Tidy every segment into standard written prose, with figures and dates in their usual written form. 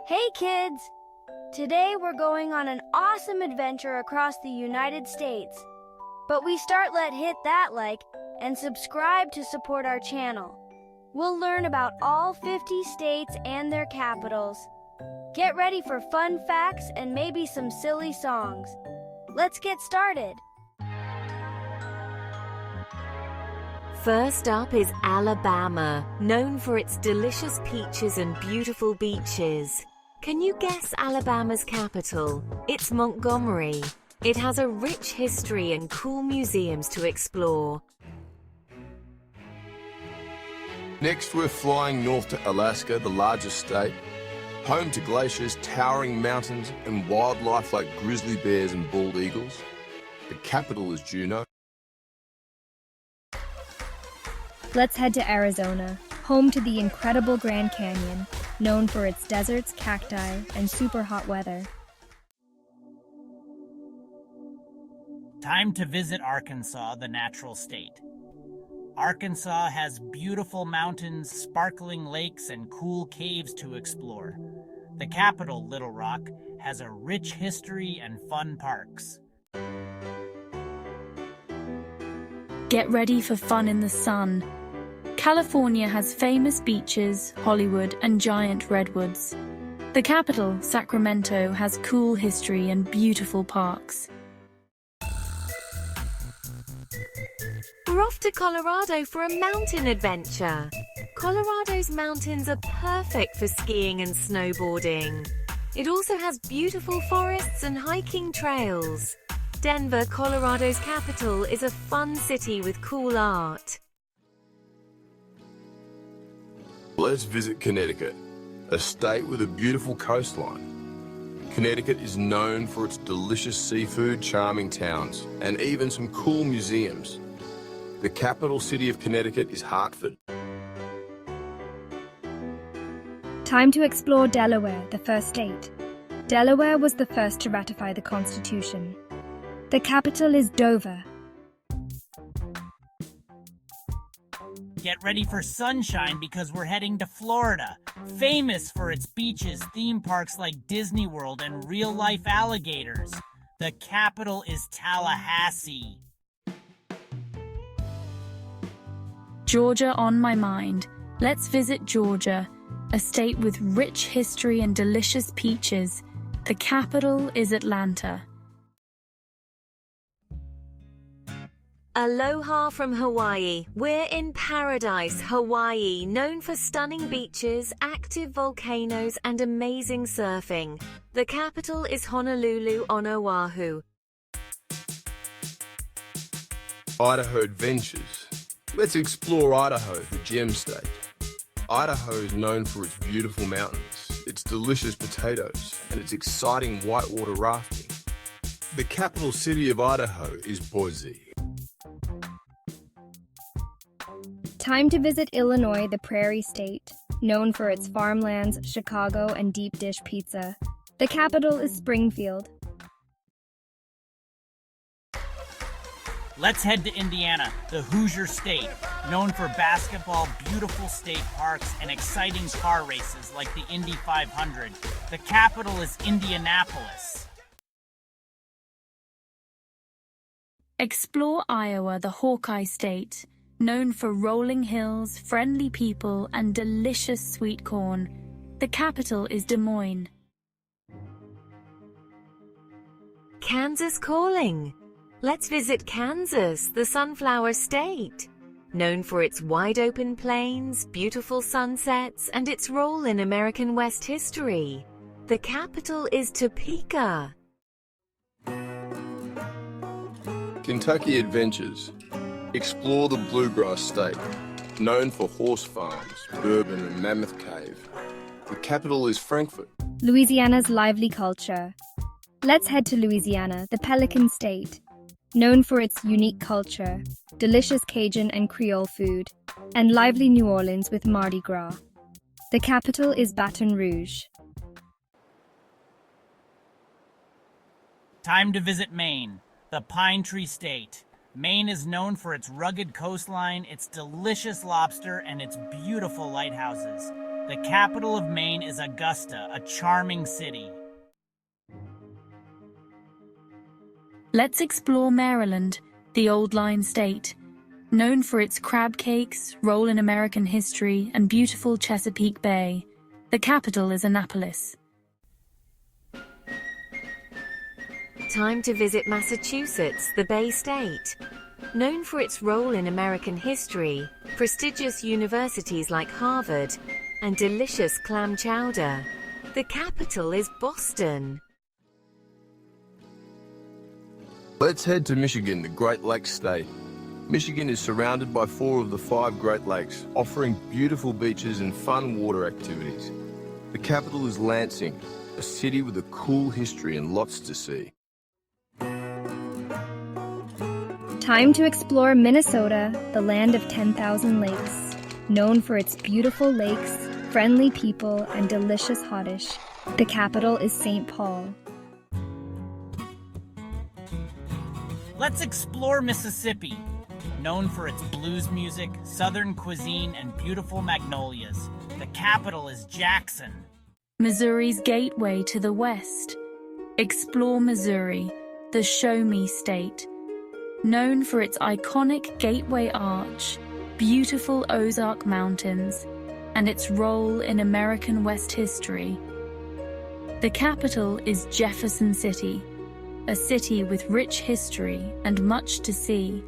Hey kids! Today we're going on an awesome adventure across the United States. But we start hit that like and subscribe to support our channel. We'll learn about all 50 states and their capitals. Get ready for fun facts and maybe some silly songs. Let's get started. First up is Alabama, known for its delicious peaches and beautiful beaches. Can you guess Alabama's capital? It's Montgomery. It has a rich history and cool museums to explore. Next, we're flying north to Alaska, the largest state, home to glaciers, towering mountains, and wildlife like grizzly bears and bald eagles. The capital is Juneau. Let's head to Arizona, home to the incredible Grand Canyon, known for its deserts, cacti, and super hot weather. Time to visit Arkansas, the natural state. Arkansas has beautiful mountains, sparkling lakes, and cool caves to explore. The capital, Little Rock, has a rich history and fun parks. Get ready for fun in the sun. California has famous beaches, Hollywood, and giant redwoods. The capital, Sacramento, has cool history and beautiful parks. We're off to Colorado for a mountain adventure. Colorado's mountains are perfect for skiing and snowboarding. It also has beautiful forests and hiking trails. Denver, Colorado's capital, is a fun city with cool art. Let's visit Connecticut, a state with a beautiful coastline. Connecticut is known for its delicious seafood, charming towns, and even some cool museums. The capital city of Connecticut is Hartford. Time to explore Delaware, the first state. Delaware was the first to ratify the Constitution. The capital is Dover. Get ready for sunshine because we're heading to Florida, famous for its beaches, theme parks like Disney World, and real-life alligators. The capital is Tallahassee. Georgia on my mind. Let's visit Georgia, a state with rich history and delicious peaches. The capital is Atlanta. Aloha from Hawaii. We're in Paradise, Hawaii, known for stunning beaches, active volcanoes, and amazing surfing. The capital is Honolulu on Oahu. Idaho Adventures. Let's explore Idaho, the gem state. Idaho is known for its beautiful mountains, its delicious potatoes, and its exciting whitewater rafting. The capital city of Idaho is Boise. Time to visit Illinois, the Prairie State, known for its farmlands, Chicago, and deep dish pizza. The capital is Springfield. Let's head to Indiana, the Hoosier State, known for basketball, beautiful state parks, and exciting car races like the Indy 500. The capital is Indianapolis. Explore Iowa, the Hawkeye State, known for rolling hills, friendly people, and delicious sweet corn. The capital is Des Moines. Kansas calling. Let's visit Kansas, the Sunflower State. Known for its wide-open plains, beautiful sunsets, and its role in American West history. The capital is Topeka. Kentucky Adventures. Explore the Bluegrass State, known for horse farms, bourbon, and Mammoth Cave. The capital is Frankfort. Louisiana's lively culture. Let's head to Louisiana, the Pelican State, known for its unique culture, delicious Cajun and Creole food, and lively New Orleans with Mardi Gras. The capital is Baton Rouge. Time to visit Maine, the Pine Tree State. Maine is known for its rugged coastline, its delicious lobster, and its beautiful lighthouses. The capital of Maine is Augusta, a charming city. Let's explore Maryland, the Old Line State. Known for its crab cakes, role in American history, and beautiful Chesapeake Bay. The capital is Annapolis. Time to visit Massachusetts, the Bay State. Known for its role in American history, prestigious universities like Harvard, and delicious clam chowder. The capital is Boston. Let's head to Michigan, the Great Lakes state. Michigan is surrounded by 4 of the 5 Great Lakes, offering beautiful beaches and fun water activities. The capital is Lansing, a city with a cool history and lots to see. Time to explore Minnesota, the land of 10,000 lakes. Known for its beautiful lakes, friendly people, and delicious hot dish. The capital is St. Paul. Let's explore Mississippi. Known for its blues music, southern cuisine, and beautiful magnolias. The capital is Jackson. Missouri's gateway to the West. Explore Missouri, the Show Me State. Known for its iconic Gateway Arch, beautiful Ozark Mountains, and its role in American West history. The capital is Jefferson City, a city with rich history and much to see.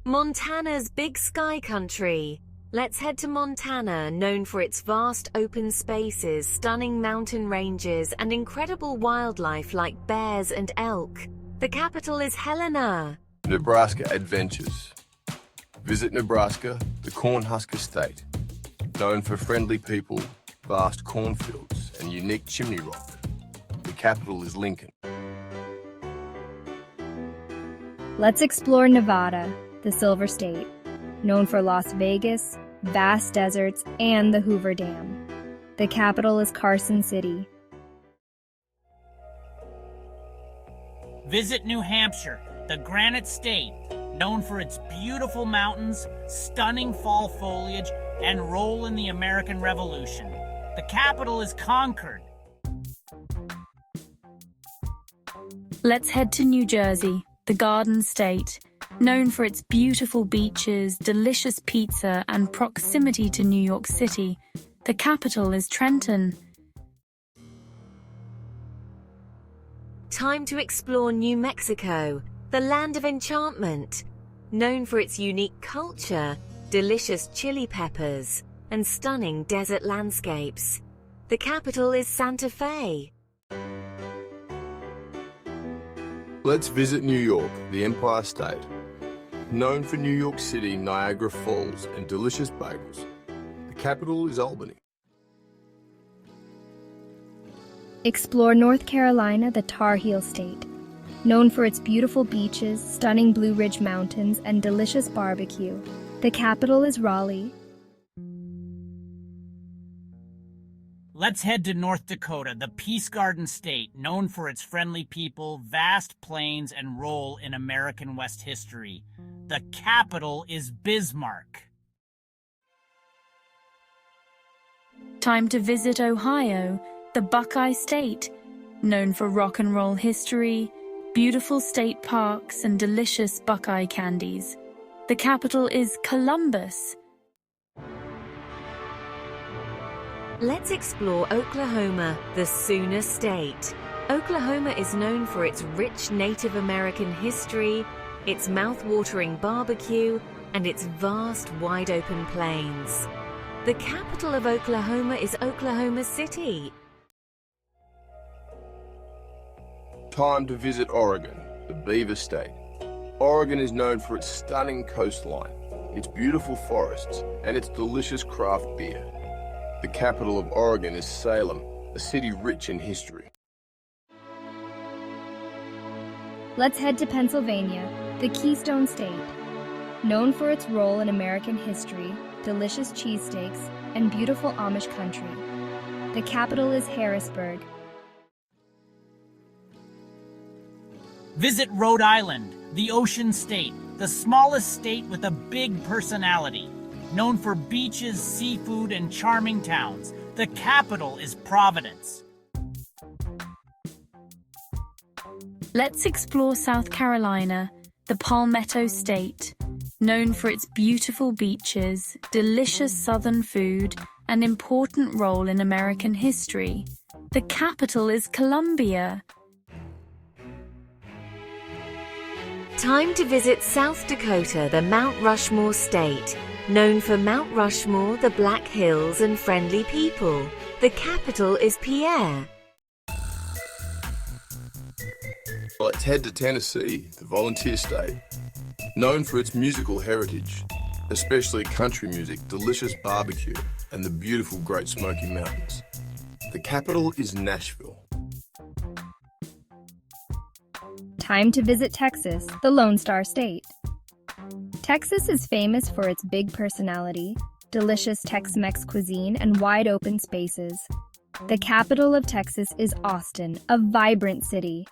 Montana's Big Sky Country. Let's head to Montana, known for its vast open spaces, stunning mountain ranges, and incredible wildlife like bears and elk. The capital is Helena. Nebraska Adventures. Visit Nebraska, the Cornhusker state. Known for friendly people, vast cornfields, and unique chimney rock. The capital is Lincoln. Let's explore Nevada, the Silver State. Known for Las Vegas, vast deserts, and the Hoover Dam. The capital is Carson City. Visit New Hampshire, the Granite State, known for its beautiful mountains, stunning fall foliage, and role in the American Revolution. The capital is Concord. Let's head to New Jersey, the Garden State. Known for its beautiful beaches, delicious pizza, and proximity to New York City. The capital is Trenton. Time to explore New Mexico, the land of enchantment. Known for its unique culture, delicious chili peppers, and stunning desert landscapes. The capital is Santa Fe. Let's visit New York, the Empire State. Known for New York City, Niagara Falls, and delicious bagels. The capital is Albany. Explore North Carolina, the Tar Heel State. Known for its beautiful beaches, stunning Blue Ridge Mountains, and delicious barbecue. The capital is Raleigh. Let's head to North Dakota, the Peace Garden State, known for its friendly people, vast plains, and role in American West history. The capital is Bismarck. Time to visit Ohio, the Buckeye State. Known for rock and roll history, beautiful state parks, and delicious Buckeye candies. The capital is Columbus. Let's explore Oklahoma, the Sooner State. Oklahoma is known for its rich Native American history, its mouth-watering barbecue, and its vast, wide-open plains. The capital of Oklahoma is Oklahoma City. Time to visit Oregon, the Beaver State. Oregon is known for its stunning coastline, its beautiful forests, and its delicious craft beer. The capital of Oregon is Salem, a city rich in history. Let's head to Pennsylvania, the Keystone State. Known for its role in American history, delicious cheesesteaks, and beautiful Amish country. The capital is Harrisburg. Visit Rhode Island, the Ocean State, the smallest state with a big personality. known for beaches, seafood, and charming towns. The capital is Providence. Let's explore South Carolina, the Palmetto State, known for its beautiful beaches, delicious southern food, and important role in American history. The capital is Columbia. Time to visit South Dakota, the Mount Rushmore state, known for Mount Rushmore, the Black Hills, and friendly people. The capital is Pierre. Let's head to Tennessee, the volunteer state. Known for its musical heritage, especially country music, delicious barbecue, and the beautiful Great Smoky Mountains. The capital is Nashville. Time to visit Texas, the Lone Star State. Texas is famous for its big personality, delicious Tex-Mex cuisine, and wide-open spaces. The capital of Texas is Austin, a vibrant city.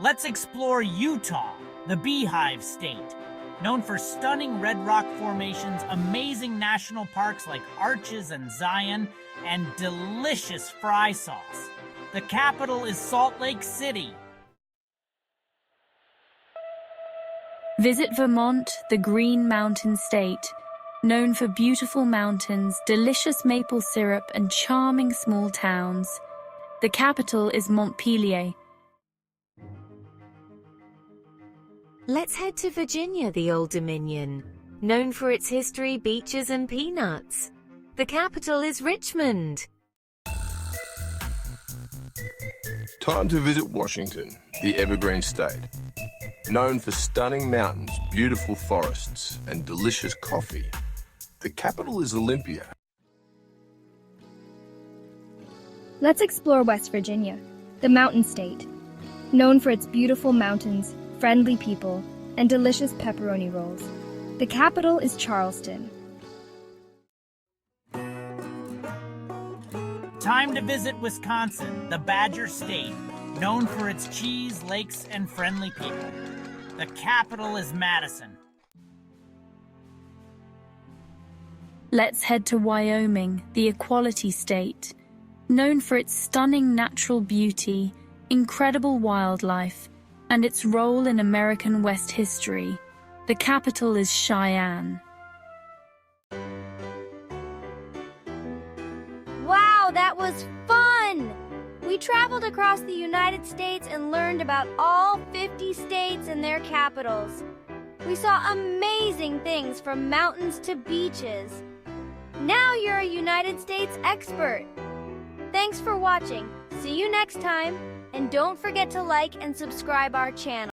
Let's explore Utah, the Beehive State. Known for stunning red rock formations, amazing national parks like Arches and Zion, and delicious fry sauce. The capital is Salt Lake City. Visit Vermont, the Green Mountain State, known for beautiful mountains, delicious maple syrup, and charming small towns. The capital is Montpelier. Let's head to Virginia, the Old Dominion, known for its history, beaches, and peanuts. The capital is Richmond. Time to visit Washington, the Evergreen State. Known for stunning mountains, beautiful forests, and delicious coffee. The capital is Olympia. Let's explore West Virginia, the Mountain State. Known for its beautiful mountains, friendly people, and delicious pepperoni rolls. The capital is Charleston. Time to visit Wisconsin, the Badger State, known for its cheese, lakes, and friendly people. The capital is Madison. Let's head to Wyoming, the Equality State, known for its stunning natural beauty, incredible wildlife, and its role in American West history. The capital is Cheyenne. Wow, that was fun! We traveled across the United States and learned about all 50 states and their capitals. We saw amazing things from mountains to beaches. Now you're a United States expert. Thanks for watching. See you next time. And don't forget to like and subscribe our channel.